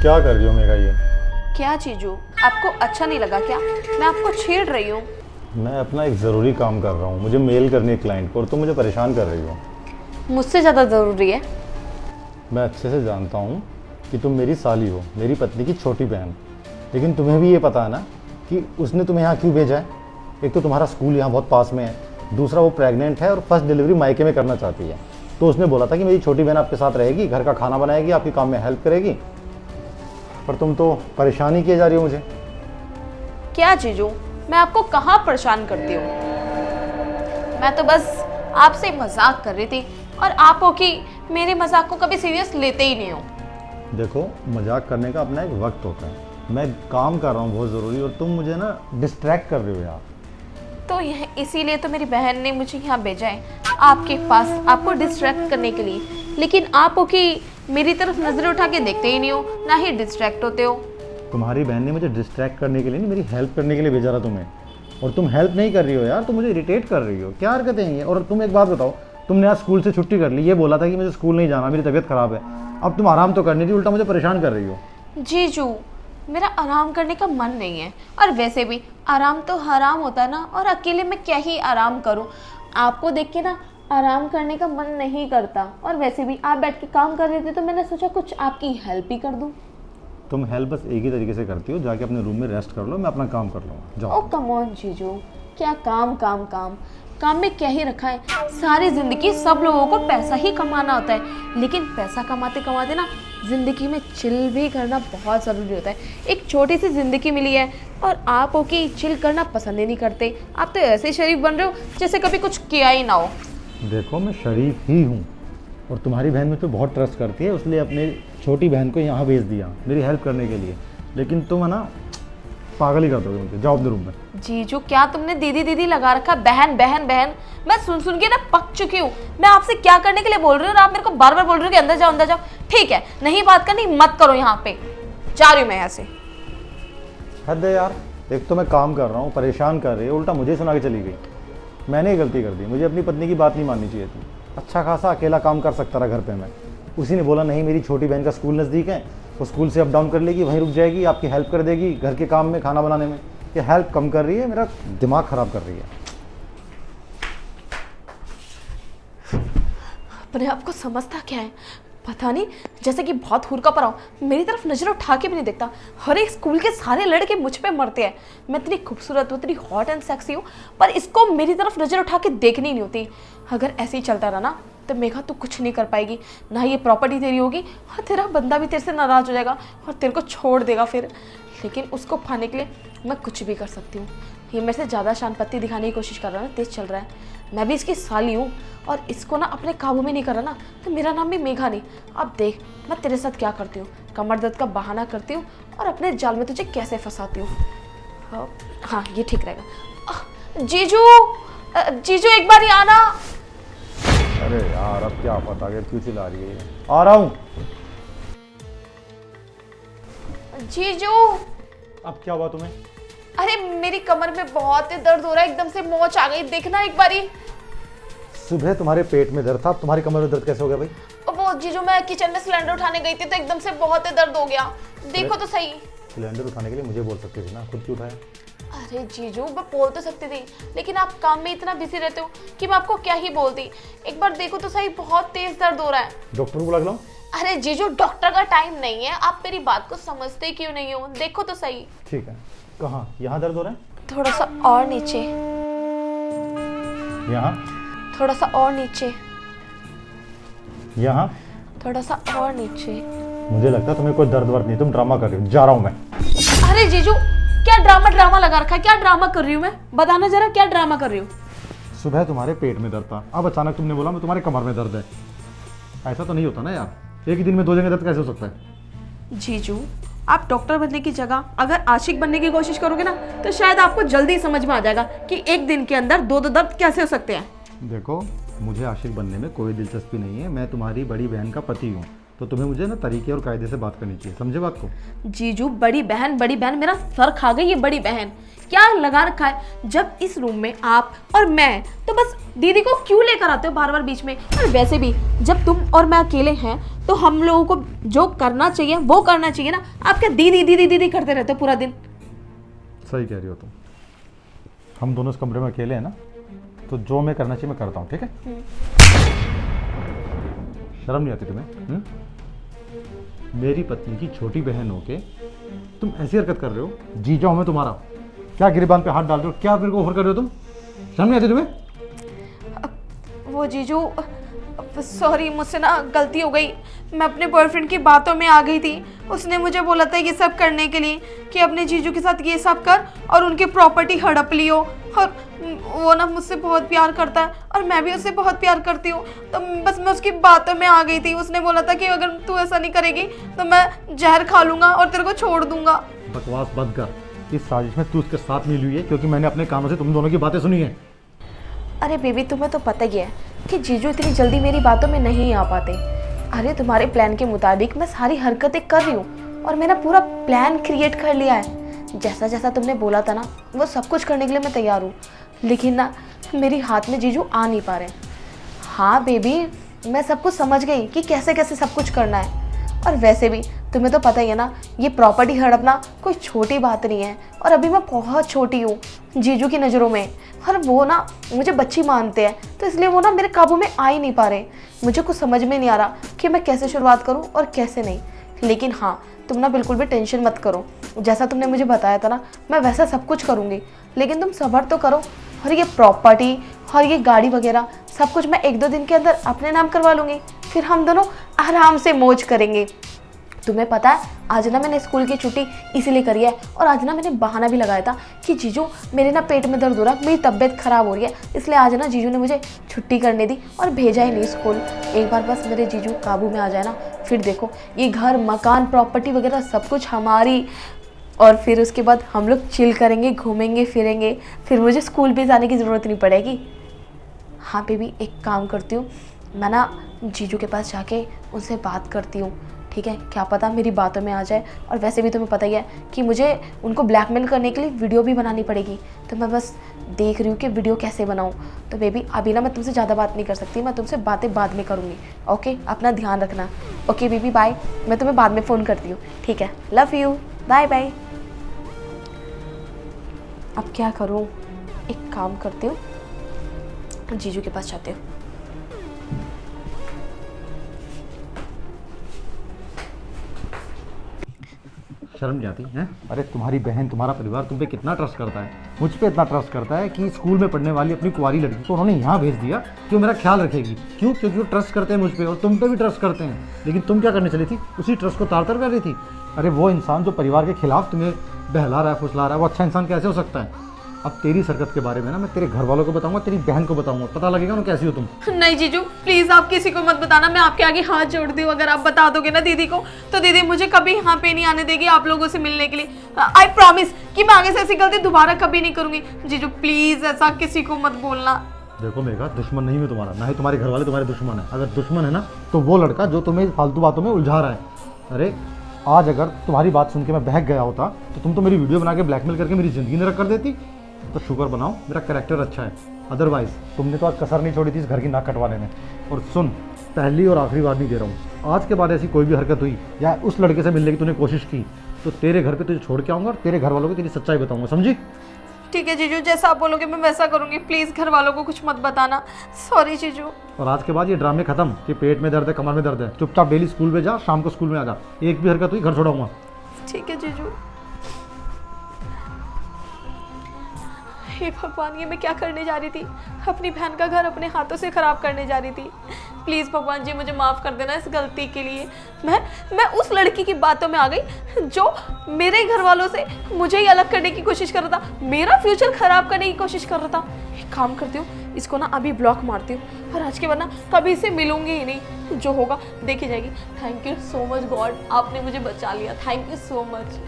क्या कर रही हो मेघा ये? क्या चीजू, आपको अच्छा नहीं लगा क्या? मैं आपको छेड़ रही हूँ। मैं अपना एक ज़रूरी काम कर रहा हूँ, मुझे मेल करनी है क्लाइंट को और तुम मुझे परेशान कर रही हो। मुझसे ज़्यादा ज़रूरी है। मैं अच्छे से जानता हूँ कि तुम मेरी साली हो, मेरी पत्नी की छोटी बहन, लेकिन तुम्हें भी ये पता है ना कि उसने तुम्हें यहाँ क्यों भेजा है। एक तो तुम्हारा स्कूल यहाँ बहुत पास में है, दूसरा वो प्रेग्नेंट है और फर्स्ट डिलीवरी मायके में करना चाहती है। तो उसने बोला था कि मेरी छोटी बहन आपके साथ रहेगी, घर का खाना बनाएगी, आपके काम में हेल्प करेगी, पर तुम तो परेशान ही किए जा रही हो मुझे। क्या जीजू, मैं आपको कहाँ परेशान करती हूँ? मैं तो बस आपसे मजाक कर रही थी और आप हो कि मेरे मजाक को कभी सीरियस लेते ही नहीं हो। देखो, मजाक करने का अपना एक वक्त होता है। मैं काम कर रहा हूँ बहुत ज़रूरी और तुम मुझे ना डिस्ट्रैक्ट कर रहे हो यार। तो यह इसीलिए तो मेरी बहन ने मुझे यहाँ भेजा है आपके पास, आपको डिस्ट्रैक्ट करने के लिए। लेकिन आप हो कि मेरी तरफ नजरें उठा के देखते ही नहीं हो, ना ही डिस्ट्रैक्ट होते हो। तुम्हारी बहन ने मुझे डिस्ट्रैक्ट करने के लिए नहीं, मेरी हेल्प करने के लिए भेजा था तुम्हें, और तुम हेल्प नहीं कर रही हो यार, तुम मुझे इरिटेट कर रही हो। क्या हरकतें हैं ये? और तुम एक बात बताओ, तुमने आज स्कूल से छुट्टी कर ली, ये बोला था कि मुझे स्कूल नहीं जाना, मेरी तबीयत खराब है। अब तुम आराम तो करनी थी, उल्टा मुझे परेशान कर रही हो। जीजू, मेरा आराम करने का मन नहीं है, और वैसे भी आराम तो हराम होता है ना, और अकेले में क्या ही आराम करूं। आपको देख के ना आराम करने का मन नहीं करता, और वैसे भी आप बैठ के काम कर रहे थे तो मैंने सोचा कुछ आपकी हेल्प ही कर दूं। तुम हेल्प बस एक ही तरीके से करती हो, जाके अपने रूम में रेस्ट कर लो, मैं अपना काम कर लूँगा, जाओ। ओ कम ऑन जीजू, क्या काम काम काम काम में क्या ही रखा है। सारी जिंदगी सब लोगों को पैसा ही कमाना होता है, लेकिन पैसा कमाते कमाते ना जिंदगी में चिल भी करना बहुत ज़रूरी होता है। एक छोटी सी जिंदगी मिली है और आप हो कि चिल करना पसंद ही नहीं करते। आप तो ऐसे शरीफ बन रहे हो जैसे कभी कुछ किया ही ना हो। देखो, मैं शरीफ ही हूँ और तुम्हारी बहन मुझ पर बहुत ट्रस्ट करती है, इसलिए अपनी छोटी बहन को यहाँ भेज दिया मेरी हेल्प करने के लिए। लेकिन तुम है ना पागल ही कर दोगे मुझे, जाओ अपने रूम में। जीजू, क्या तुमने दीदी दीदी लगा रखा? बहन बहन बहन, मैं सुन सुन के ना पक चुकी हूँ। मैं आपसे क्या करने के लिए बोल रही हूँ और आप मेरे को बार बार बोल रहे हो कि अंदर जाओ अंदर जाओ। ठीक है, नहीं बात करनी मत करो, यहाँ पे जा रही हूँ मैं यहाँ से। हद है यार, एक तो मैं काम कर रहा हूँ, परेशान कर रही है, उल्टा मुझे सुना के चली गई। मैंने ही गलती कर दी, मुझे अपनी पत्नी की बात नहीं माननी चाहिए थी। अच्छा खासा अकेला काम कर सकता रहा घर पे मैं। उसी ने बोला नहीं, मेरी छोटी बहन का स्कूल नज़दीक है, वो स्कूल से अप डाउन कर लेगी, वहीं रुक जाएगी, आपकी हेल्प कर देगी घर के काम में, खाना बनाने में। ये हेल्प कम कर रही है, मेरा दिमाग ख़राब कर रही है। अपने आप को समझता क्या है पता नहीं, जैसे कि बहुत हुरका पर हो, मेरी तरफ नजर उठा के भी नहीं देखता। हर एक स्कूल के सारे लड़के मुझ पे मरते हैं। मैं इतनी खूबसूरत हूँ, इतनी हॉट एंड सेक्सी हूँ, पर इसको मेरी तरफ नजर उठा के देखनी नहीं होती। अगर ऐसे ही चलता रहा ना तो मेघा तू कुछ नहीं कर पाएगी, ना ये प्रॉपर्टी तेरी होगी, और तेरा बंदा भी तेरे से नाराज हो जाएगा और तेरे को छोड़ देगा फिर। लेकिन उसको पाने के लिए मैं कुछ भी कर सकती हूँ। ये मेरे से ज़्यादा शानपत्ती दिखाने की कोशिश कर रहा है ना, तेज चल रहा है। मैं भी इसकी साली हूँ, और इसको ना अपने काबू में नहीं करा ना तो मेरा नाम भी मेघा नहीं। अब देख मैं तेरे साथ क्या करती हूँ, कमर दर्द का बहाना करती हूँ और अपने जाल में तुझे कैसे फंसाती हूँ। हाँ, ये ठीक रहेगा। जीजू, जीजू एक बार यहाँ आना। अरे यार, अब क्या पता कि क्यों चिल्ला रही है ये। आ रहा हूँ। जीजू, अब क्या हुआ तुम्हें? अरे मेरी कमर में बहुत दर्द हो रहा है, एकदम से मोच आ गई, देखना एक बारी। सुबह तुम्हारे पेट में दर्द था, अब तुम्हारी कमर में दर्द कैसे हो गया भाई? वो जीजू, मैं किचन में सिलेंडर उठाने गई थी तो एकदम से बहुत दर्द हो गया। देखो तो सही। सिलेंडर उठाने के लिए मुझे बोल सकती थी ना, खुद क्यों उठाया? अरे जीजू, मैं बोल तो सकती थी, लेकिन आप काम में इतना बिजी रहते हो कि मैं आपको क्या ही बोलती। एक बार देखो तो सही, बहुत तेज दर्द हो रहा है। डॉक्टर को बुला के लाऊं? अरे जीजू, डॉक्टर का टाइम नहीं है, आप मेरी बात को समझते क्यों नहीं हो? देखो तो सही। ठीक है, कहाँ? यहाँ दर्द हो रहा है? थोड़ा सा और नीचे, यहाँ? थोड़ा सा और नीचे, यहाँ? थोड़ा सा और नीचे। मुझे लगता है तुम्हें कोई दर्द वर्द नहीं, तुम ड्रामा कर रही हो। जा रहा हूँ मैं। अरे जीजू, क्या ड्रामा लगा रखा है? क्या ड्रामा कर रही हूँ मैं? बताना जरा, क्या ड्रामा कर रही हूँ? सुबह तुम्हारे पेट में दर्द था, अब अचानक तुमने बोला मैं तुम्हारे कमर में दर्द है। ऐसा तो नहीं होता ना यार, एक ही दिन में दो जगह दर्द कैसे हो सकता है? जीजू, आप डॉक्टर बनने की जगह अगर आशिक बनने की कोशिश करोगे ना तो शायद आपको जल्दी समझ में आ जाएगा कि एक दिन के अंदर दो दर्द कैसे हो सकते हैं। देखो, मुझे आशिक बनने में कोई दिलचस्पी नहीं है, मैं तुम्हारी बड़ी बहन का पति हूँ, तो तुम्हें मुझे ना तरीके और कायदे से बात करनी चाहिए, समझे बात को? जीजू, बड़ी बहन, मेरा सर खा गई ये बड़ी बहन। क्या लगा रखा है जब इस रूम में आप और मैं, तो बस दीदी को क्यों लेकर आते हो बार बार बीच में? और वैसे भी जब तुम और मैं अकेले हैं तो हम लोगों को जो करना चाहिए वो करना चाहिए ना। आप क्या दीदी दीदी दीदी करते रहते हो पूरा दिन? सही कह रही हो तुम। हम दोनों इस कमरे में अकेले हैं ना, तो जो मैं करना चाहिए मैं करता हूँ, ठीक है? शर्म नहीं आती तुम्हें? मेरी पत्नी की छोटी बहन होके तुम ऐसी हरकत कर रहे हो? जीजा हूं मैं तुम्हारा, क्या गिरबान पे हाथ डाल रहे हो? क्या मेरे को ऑफर कर रहे हो तुम? शर्म नहीं आती तुम्हें? वो जीजू, सॉरी, मुझसे ना गलती हो गई। मैं अपने बॉयफ्रेंड की बातों में आ गई थी। उसने मुझे बोला था ये सब करने के लिए कि अपने जीजू के साथ ये सब कर और उनकी प्रॉपर्टी हड़प लियो। और वो ना मुझसे बहुत प्यार करता है और मैं भी उससे बहुत प्यार करती हूँ, तो बस मैं उसकी बातों में आ गई थी। उसने बोला था कि अगर तू ऐसा नहीं करेगी तो मैं जहर खा लूँगा और तेरे को छोड़ दूँगा। बकवास बंद कर। इस साजिश में तू उसके साथ मिली हुई है क्योंकि मैंने अपने कानों से तुम दोनों की बातें सुनी है। अरे बेबी, तुम्हें तो पता ही है कि जीजू इतनी जल्दी मेरी बातों में नहीं आ पाते। अरे तुम्हारे प्लान के मुताबिक मैं सारी हरकतें कर रही हूँ और मैंने पूरा प्लान क्रिएट कर लिया है। जैसा जैसा तुमने बोला था ना, वो सब कुछ करने के लिए मैं तैयार हूँ, लेकिन ना मेरे हाथ में जीजू आ नहीं पा रहे। हाँ बेबी, मैं सब कुछ समझ गई कि कैसे कैसे सब कुछ करना है। और वैसे भी तुम्हें तो पता ही है ना, ये प्रॉपर्टी हड़पना कोई छोटी बात नहीं है और अभी मैं बहुत छोटी हूँ जीजू की नज़रों में। और वो ना मुझे बच्ची मानते हैं, तो इसलिए वो ना मेरे काबू में आ ही नहीं पा रहे। मुझे कुछ समझ में नहीं आ रहा कि मैं कैसे शुरुआत करूँ और कैसे नहीं। लेकिन हाँ, तुम ना बिल्कुल भी टेंशन मत करो। जैसा तुमने मुझे बताया था ना, मैं वैसा सब कुछ करूँगी, लेकिन तुम सब्र तो करो। और ये प्रॉपर्टी और ये गाड़ी वगैरह सब कुछ मैं 1-2 दिन के अंदर अपने नाम करवा लूँगी, फिर हम दोनों आराम से मौज करेंगे। तुम्हें पता है, आज ना मैंने स्कूल की छुट्टी इसीलिए करी है और आज ना मैंने बहाना भी लगाया था कि जीजू मेरे ना पेट में दर्द हो रहा है, मेरी तबीयत ख़राब हो रही है, इसलिए आज ना जीजू ने मुझे छुट्टी करने दी और भेजा ही नहीं स्कूल। एक बार बस मेरे जीजू काबू में आ जाए ना, फिर देखो ये घर मकान प्रॉपर्टी वगैरह सब कुछ हमारी। और फिर उसके बाद हम लोग चिल करेंगे, घूमेंगे फिरेंगे, फिर मुझे स्कूल भी जाने की ज़रूरत नहीं पड़ेगी। हाँ बेबी, एक काम करती हूँ, मैं ना जीजू के पास जाके उनसे बात करती हूँ, ठीक है? क्या पता मेरी बातों में आ जाए। और वैसे भी तुम्हें पता ही है कि मुझे उनको ब्लैकमेल करने के लिए वीडियो भी बनानी पड़ेगी, तो मैं बस देख रही हूँ कि वीडियो कैसे बनाऊँ। तो बेबी अभी ना मैं तुमसे ज़्यादा बात नहीं कर सकती, मैं तुमसे बातें बाद में करूँगी। ओके, अपना ध्यान रखना। Okay baby, bye. मैं तुम्हें बाद में फ़ोन करती हूँ, ठीक है? Love you, bye bye. अब क्या करूँ? एक काम करती हूँ, जीजू के पास जाते हो। शर्म नहीं आती है? अरे तुम्हारी बहन, तुम्हारा परिवार तुम पे कितना ट्रस्ट करता है, मुझ पे इतना ट्रस्ट करता है कि स्कूल में पढ़ने वाली अपनी कुंवारी लड़की को उन्होंने यहाँ भेज दिया कि वो मेरा ख्याल रखेगी। क्यों? क्योंकि वो ट्रस्ट करते हैं मुझ पे और तुम पे भी ट्रस्ट करते हैं। लेकिन तुम क्या करने चली थी? उसी ट्रस्ट को तार तार कर रही थी। अरे वो इंसान जो परिवार के खिलाफ तुम्हें बहला रहा है, फुसला रहा है, वो अच्छा इंसान कैसे हो सकता है? अब तेरी सरकत के बारे में ना मैं तेरे घर वालों को बताऊंगा, तेरी बहन को बताऊंगा, पता लगेगा ना कैसी हो तुम। नहीं जीजू, प्लीज आप किसी को मत बताना, मैं आपके आगे हाथ जोड़ती हूँ। अगर आप बता दोगे ना दीदी को, तो दीदी मुझे कभी यहाँ पे नहीं आने देगी आप लोगों से मिलने के लिए। आई प्रॉमिस कि मैं आगे से ऐसी गलती दोबारा कभी नहीं करूंगी। जीजू प्लीज ऐसा किसी को मत बोलना। देखो मेघा, दुश्मन नहीं है तुम्हारा, ना ही तुम्हारे घर वाले तुम्हारे दुश्मन है। अगर दुश्मन है ना तो वो लड़का जो तुम्हें फालतू बातों में उलझा रहा है। अरे आज अगर तुम्हारी बात सुन के मैं बहक गया होता तो तुम तो मेरी वीडियो बना के ब्लैकमेल करके मेरी ज़िंदगी नरक कर देती। तो शुक्र बनाओ मेरा कैरेक्टर अच्छा है, अदरवाइज तुमने तो आज कसर नहीं छोड़ी थी इस घर की नाक कटवाने में। और सुन, पहली और आखिरी बार नहीं दे रहा हूँ, आज के बाद ऐसी कोई भी हरकत हुई या उस लड़के से मिलने की तूने कोशिश की तो तेरे घर पे तुझे छोड़ के आऊँगा और तेरे घर वालों को तेरी सच्चाई बताऊँगा, समझी? ठीक है जीजू, जैसा आप बोलोगे मैं वैसा करूंगी। प्लीज घर वालों को कुछ मत बताना। सॉरी जीजू। और आज के बाद ये ड्रामे खत्म कि पेट में दर्द है, कमर में दर्द है। चुपचाप डेली स्कूल में जा, शाम को स्कूल में आ जा। एक भी हरकत हुई घर छोड़ाऊंगा। ठीक है जीजू। हे भगवान, ये मैं क्या करने जा रही थी? अपनी बहन का घर अपने हाथों से खराब करने जा रही थी। प्लीज़ भगवान जी मुझे माफ़ कर देना इस गलती के लिए। मैं उस लड़की की बातों में आ गई जो मेरे घर वालों से मुझे ही अलग करने की कोशिश कर रहा था, मेरा फ्यूचर ख़राब करने की कोशिश कर रहा था। एक काम करती हूँ, इसको ना अभी ब्लॉक मारती हूँ और आज के बाद ना कभी इसे मिलूंगी ही नहीं। जो होगा देखी जाएगी। Thank you so much God, आपने मुझे बचा लिया। Thank you so much.